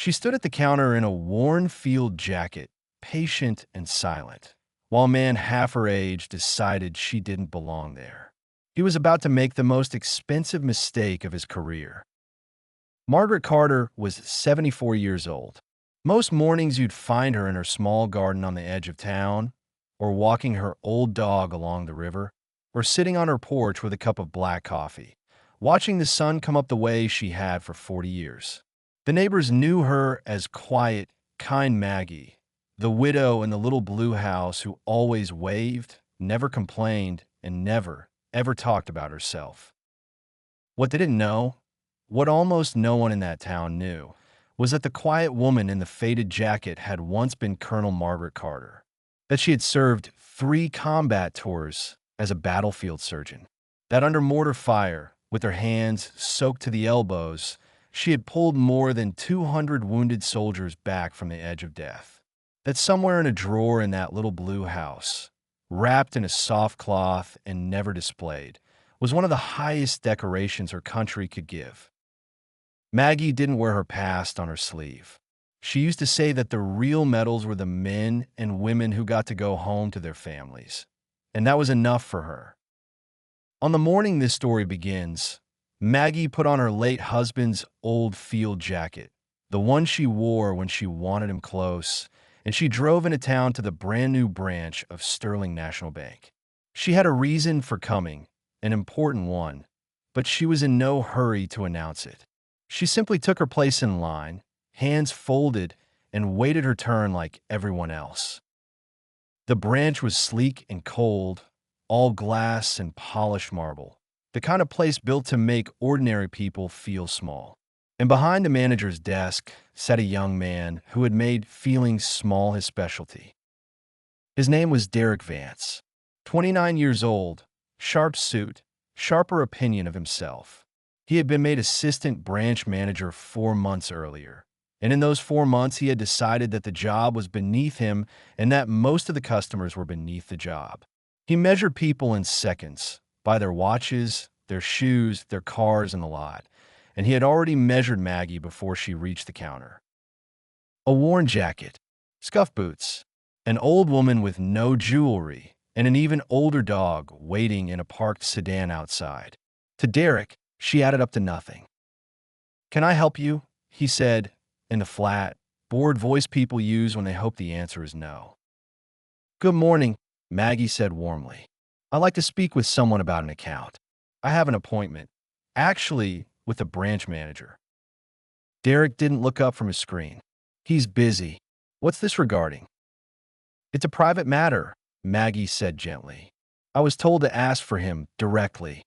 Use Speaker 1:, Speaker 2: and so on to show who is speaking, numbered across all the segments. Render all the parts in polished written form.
Speaker 1: She stood at the counter in a worn field jacket, patient and silent, while a man half her age decided she didn't belong there. He was about to make the most expensive mistake of his career. Margaret Carter was 74 years old. Most mornings you'd find her in her small garden on the edge of town, or walking her old dog along the river, or sitting on her porch with a cup of black coffee, watching the sun come up the way she had for 40 years. The neighbors knew her as quiet, kind Maggie, the widow in the little blue house who always waved, never complained, and never, ever talked about herself. What they didn't know, what almost no one in that town knew, was that the quiet woman in the faded jacket had once been Colonel Margaret Carter, that she had served 3 combat tours as a battlefield surgeon, that under mortar fire, with her hands soaked to the elbows, she had pulled more than 200 wounded soldiers back from the edge of death, that somewhere in a drawer in that little blue house, wrapped in a soft cloth and never displayed, was one of the highest decorations her country could give. Maggie didn't wear her past on her sleeve. She used to say that the real medals were the men and women who got to go home to their families, and that was enough for her. On the morning this story begins, Maggie put on her late husband's old field jacket, the one she wore when she wanted him close, and she drove into town to the brand new branch of Sterling National Bank. She had a reason for coming, an important one, but she was in no hurry to announce it. She simply took her place in line, hands folded, and waited her turn like everyone else. The branch was sleek and cold, all glass and polished marble, the kind of place built to make ordinary people feel small. And behind the manager's desk sat a young man who had made feeling small his specialty. His name was Derek Vance, 29 years old, sharp suit, sharper opinion of himself. He had been made assistant branch manager 4 months earlier, and in those 4 months he had decided that the job was beneath him and that most of the customers were beneath the job. He measured people in seconds, by their watches, their shoes, their cars in the lot, and he had already measured Maggie before she reached the counter. A worn jacket, scuff boots, an old woman with no jewelry, and an even older dog waiting in a parked sedan outside. To Derek, she added up to nothing. "Can I help you?" he said, in the flat, bored voice people use when they hope the answer is no. "Good morning," Maggie said warmly. "I'd like to speak with someone about an account. I have an appointment. Actually, with the branch manager." Derek didn't look up from his screen. "He's busy. What's this regarding?" "It's a private matter," Maggie said gently. "I was told to ask for him directly."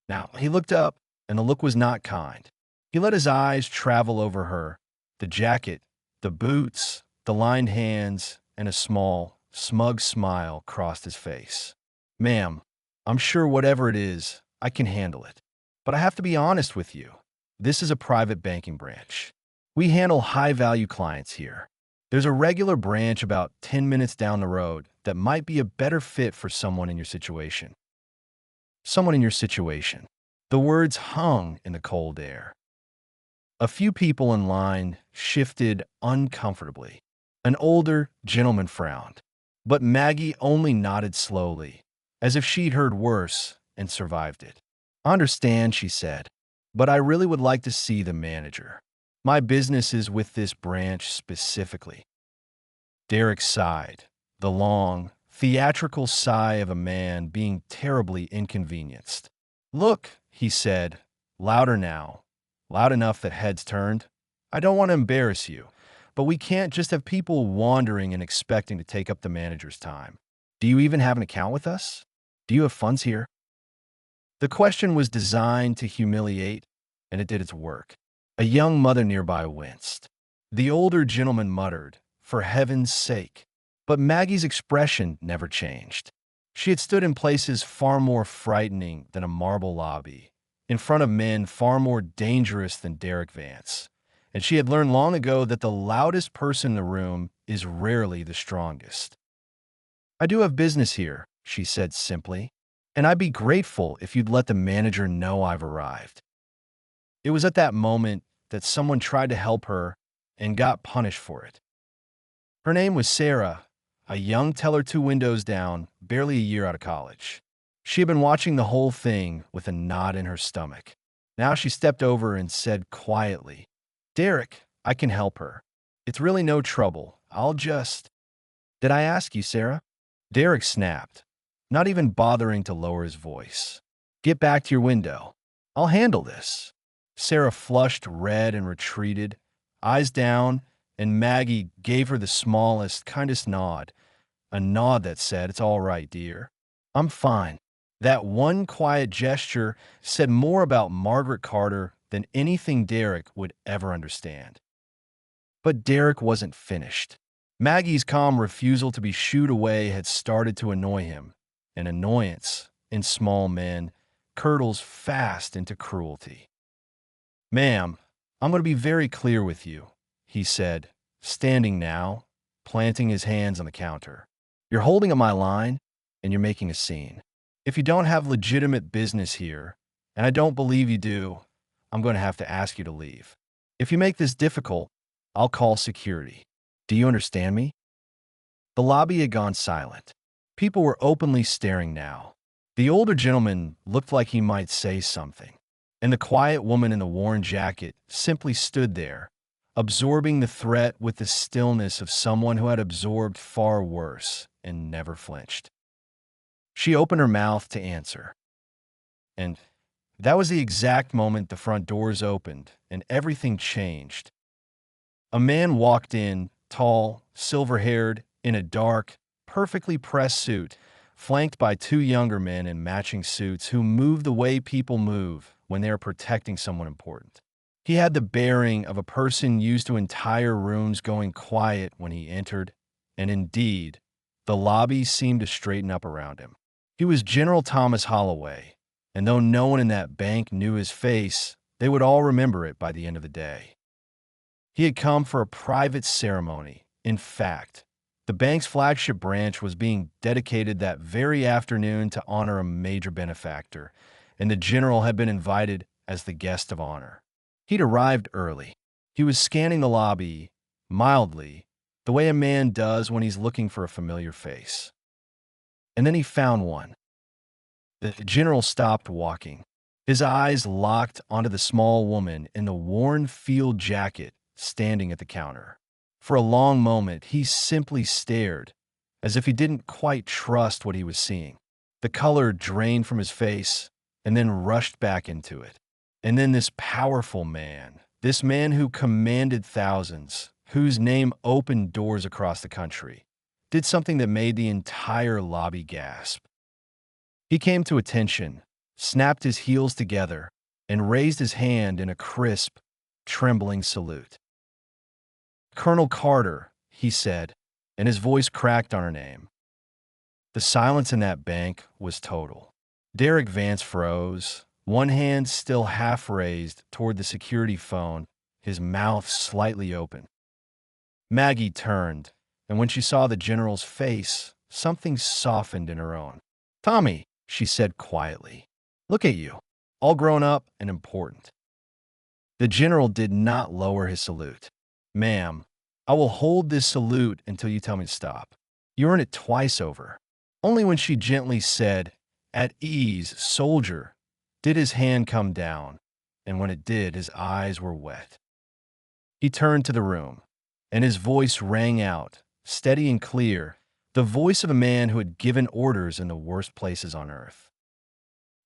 Speaker 1: Now, he looked up, and the look was not kind. He let his eyes travel over her, the jacket, the boots, the lined hands, and a small, smug smile crossed his face. "Ma'am, I'm sure whatever it is, I can handle it. But I have to be honest with you. This is a private banking branch. We handle high-value clients here. There's a regular branch about 10 minutes down the road that might be a better fit for someone in your situation." Someone in your situation. The words hung in the cold air. A few people in line shifted uncomfortably. An older gentleman frowned, but Maggie only nodded slowly, as if she'd heard worse and survived it. "I understand," she said, "but I really would like to see the manager. My business is with this branch specifically." Derek sighed, the long, theatrical sigh of a man being terribly inconvenienced. "Look," he said, louder now, loud enough that heads turned. "I don't want to embarrass you, but we can't just have people wandering and expecting to take up the manager's time. Do you even have an account with us? Do you have funds here?" The question was designed to humiliate, and it did its work. A young mother nearby winced. The older gentleman muttered, "For heaven's sake." But Maggie's expression never changed. She had stood in places far more frightening than a marble lobby, in front of men far more dangerous than Derek Vance, and she had learned long ago that the loudest person in the room is rarely the strongest. "I do have business here," she said simply, "and I'd be grateful if you'd let the manager know I've arrived." It was at that moment that someone tried to help her, and got punished for it. Her name was Sarah, a young teller 2 windows down, barely a year out of college. She had been watching the whole thing with a knot in her stomach. Now she stepped over and said quietly, "Derek, I can help her. It's really no trouble. I'll just—" "Did I ask you, Sarah?" Derek snapped, not even bothering to lower his voice. "Get back to your window. I'll handle this." Sarah flushed red and retreated, eyes down, and Maggie gave her the smallest, kindest nod, a nod that said, "It's all right, dear. I'm fine." That one quiet gesture said more about Margaret Carter than anything Derek would ever understand. But Derek wasn't finished. Maggie's calm refusal to be shooed away had started to annoy him, and annoyance, in small men, curdles fast into cruelty. "Ma'am, I'm going to be very clear with you," he said, standing now, planting his hands on the counter. "You're holding up my line, and you're making a scene. If you don't have legitimate business here, and I don't believe you do, I'm going to have to ask you to leave. If you make this difficult, I'll call security. Do you understand me?" The lobby had gone silent. People were openly staring now. The older gentleman looked like he might say something, and the quiet woman in the worn jacket simply stood there, absorbing the threat with the stillness of someone who had absorbed far worse and never flinched. She opened her mouth to answer, and that was the exact moment the front doors opened and everything changed. A man walked in, tall, silver-haired, in a dark, perfectly pressed suit, flanked by 2 younger men in matching suits who moved the way people move when they are protecting someone important. He had the bearing of a person used to entire rooms going quiet when he entered, and indeed, the lobby seemed to straighten up around him. He was General Thomas Holloway, and though no one in that bank knew his face, they would all remember it by the end of the day. He had come for a private ceremony. In fact, the bank's flagship branch was being dedicated that very afternoon to honor a major benefactor, and the general had been invited as the guest of honor. He'd arrived early. He was scanning the lobby, mildly, the way a man does when he's looking for a familiar face. And then he found one. The general stopped walking. His eyes locked onto the small woman in the worn field jacket standing at the counter. For a long moment, he simply stared, as if he didn't quite trust what he was seeing. The color drained from his face and then rushed back into it. And then this powerful man, this man who commanded thousands, whose name opened doors across the country, did something that made the entire lobby gasp. He came to attention, snapped his heels together, and raised his hand in a crisp, trembling salute. "Colonel Carter," he said, and his voice cracked on her name. The silence in that bank was total. Derek Vance froze, one hand still half raised toward the security phone, his mouth slightly open. Maggie turned, and when she saw the general's face, something softened in her own. "Tommy," she said quietly, "look at you, all grown up and important." The general did not lower his salute. "Ma'am, I will hold this salute until you tell me to stop. You earned it twice over." Only when she gently said, "At ease, soldier," did his hand come down, and when it did, his eyes were wet. He turned to the room, and his voice rang out, steady and clear, the voice of a man who had given orders in the worst places on earth.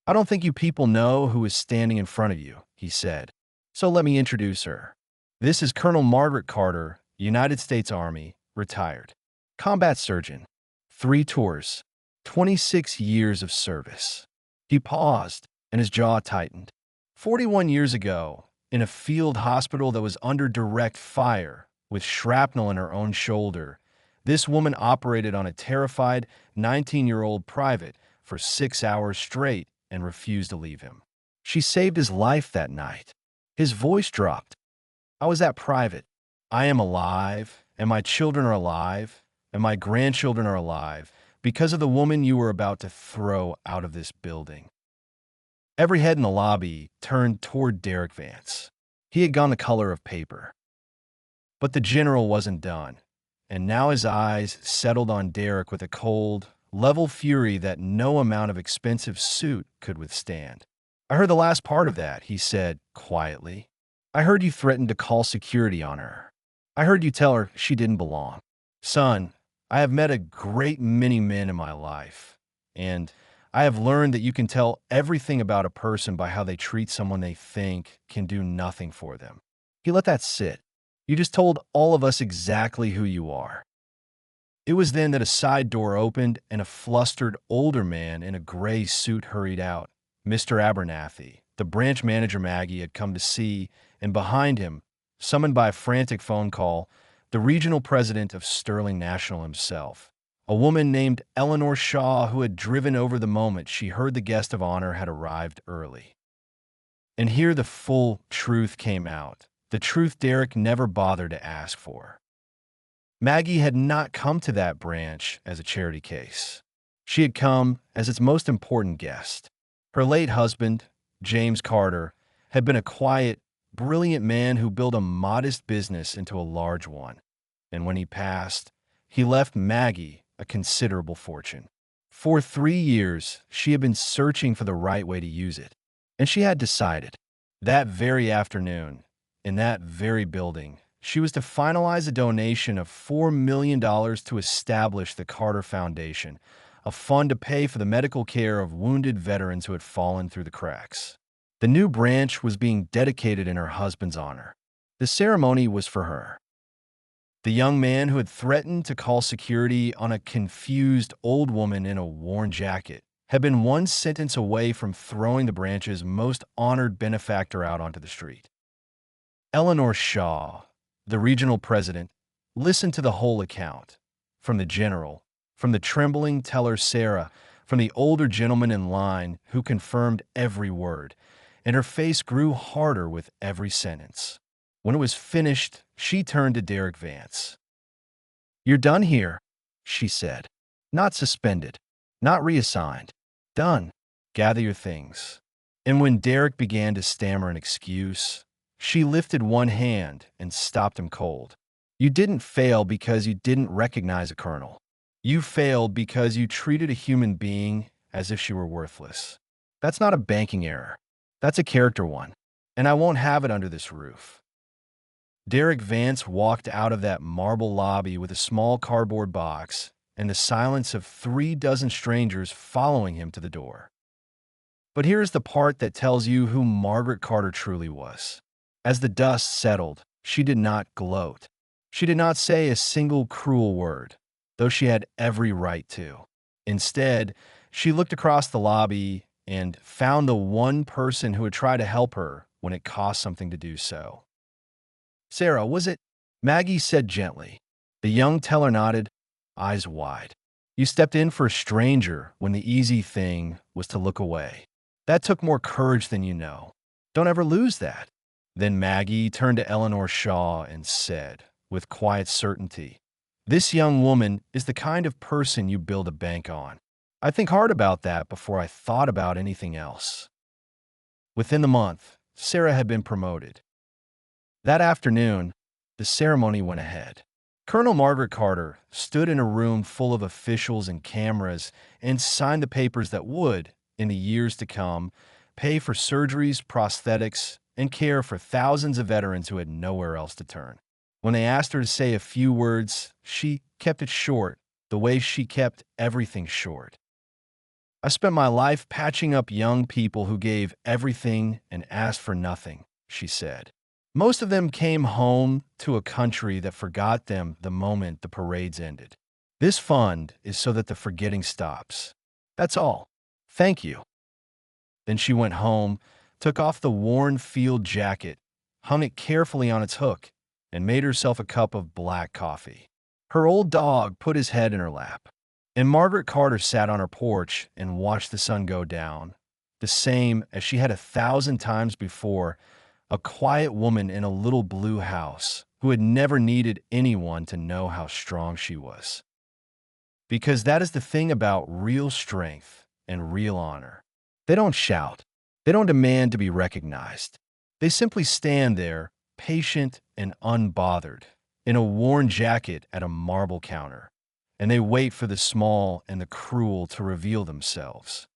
Speaker 1: "I don't think you people know who is standing in front of you," he said, "so let me introduce her. This is Colonel Margaret Carter, United States Army, retired. Combat surgeon. 3 tours. 26 years of service." He paused, and his jaw tightened. 41 years ago, in a field hospital that was under direct fire, with shrapnel in her own shoulder, this woman operated on a terrified 19-year-old private for 6 hours straight and refused to leave him. She saved his life that night. His voice dropped. "I was that private. I am alive, and my children are alive, and my grandchildren are alive, because of the woman you were about to throw out of this building." Every head in the lobby turned toward Derek Vance. He had gone the color of paper. But the general wasn't done, and now his eyes settled on Derek with a cold, level fury that no amount of expensive suit could withstand. I heard the last part of that, he said quietly. I heard you threatened to call security on her. I heard you tell her she didn't belong. Son, I have met a great many men in my life, and I have learned that you can tell everything about a person by how they treat someone they think can do nothing for them. You let that sit. You just told all of us exactly who you are. It was then that a side door opened and a flustered older man in a gray suit hurried out. Mr. Abernathy, the branch manager Maggie had come to see, and behind him, summoned by a frantic phone call, the regional president of Sterling National himself, a woman named Eleanor Shaw who had driven over the moment she heard the guest of honor had arrived early. And here the full truth came out, the truth Derek never bothered to ask for. Maggie had not come to that branch as a charity case. She had come as its most important guest. Her late husband, James Carter, had been a quiet, brilliant man who built a modest business into a large one. And when he passed, he left Maggie a considerable fortune. For 3 years, she had been searching for the right way to use it. And she had decided. That very afternoon, in that very building, she was to finalize a donation of $4 million to establish the Carter Foundation, a fund to pay for the medical care of wounded veterans who had fallen through the cracks. The new branch was being dedicated in her husband's honor. The ceremony was for her. The young man who had threatened to call security on a confused old woman in a worn jacket had been one sentence away from throwing the branch's most honored benefactor out onto the street. Eleanor Shaw, the regional president, listened to the whole account, from the general, from the trembling teller Sarah, from the older gentleman in line who confirmed every word, and her face grew harder with every sentence. When it was finished, she turned to Derek Vance. "You're done here," she said. "Not suspended, not reassigned. Done. Gather your things." And when Derek began to stammer an excuse, she lifted one hand and stopped him cold. "You didn't fail because you didn't recognize a colonel. You failed because you treated a human being as if she were worthless. That's not a banking error. That's a character one, and I won't have it under this roof." Derek Vance walked out of that marble lobby with a small cardboard box and the silence of 36 strangers following him to the door. But here's the part that tells you who Margaret Carter truly was. As the dust settled, she did not gloat. She did not say a single cruel word, though she had every right to. Instead, she looked across the lobby and found the one person who would try to help her when it cost something to do so. "Sarah, was it?" Maggie said gently. The young teller nodded, eyes wide. "You stepped in for a stranger when the easy thing was to look away. That took more courage than you know. Don't ever lose that." Then Maggie turned to Eleanor Shaw and said, with quiet certainty, "This young woman is the kind of person you build a bank on. I think hard about that before I thought about anything else." Within the month, Sarah had been promoted. That afternoon, the ceremony went ahead. Colonel Margaret Carter stood in a room full of officials and cameras and signed the papers that would, in the years to come, pay for surgeries, prosthetics, and care for thousands of veterans who had nowhere else to turn. When they asked her to say a few words, she kept it short, the way she kept everything short. "I spent my life patching up young people who gave everything and asked for nothing," she said. "Most of them came home to a country that forgot them the moment the parades ended. This fund is so that the forgetting stops. That's all. Thank you." Then she went home, took off the worn field jacket, hung it carefully on its hook, and made herself a cup of black coffee. Her old dog put his head in her lap, and Margaret Carter sat on her porch and watched the sun go down, the same as she had 1,000 times before, a quiet woman in a little blue house who had never needed anyone to know how strong she was. Because that is the thing about real strength and real honor. They don't shout. They don't demand to be recognized. They simply stand there, patient and unbothered, in a worn jacket at a marble counter, and they wait for the small and the cruel to reveal themselves.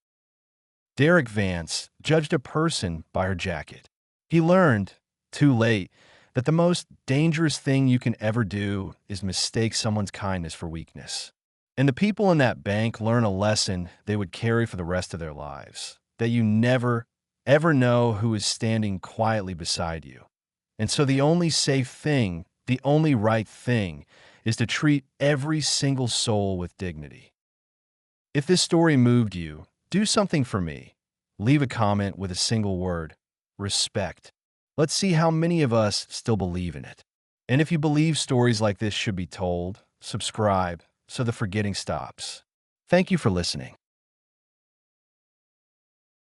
Speaker 1: Derek Vance judged a person by her jacket. He learned, too late, that the most dangerous thing you can ever do is mistake someone's kindness for weakness. And the people in that bank learn a lesson they would carry for the rest of their lives, that you never, ever know who is standing quietly beside you. And so the only safe thing, the only right thing, is to treat every single soul with dignity. If this story moved you, do something for me. Leave a comment with a single word: respect. Let's see how many of us still believe in it. And if you believe stories like this should be told, subscribe so the forgetting stops. Thank you for listening.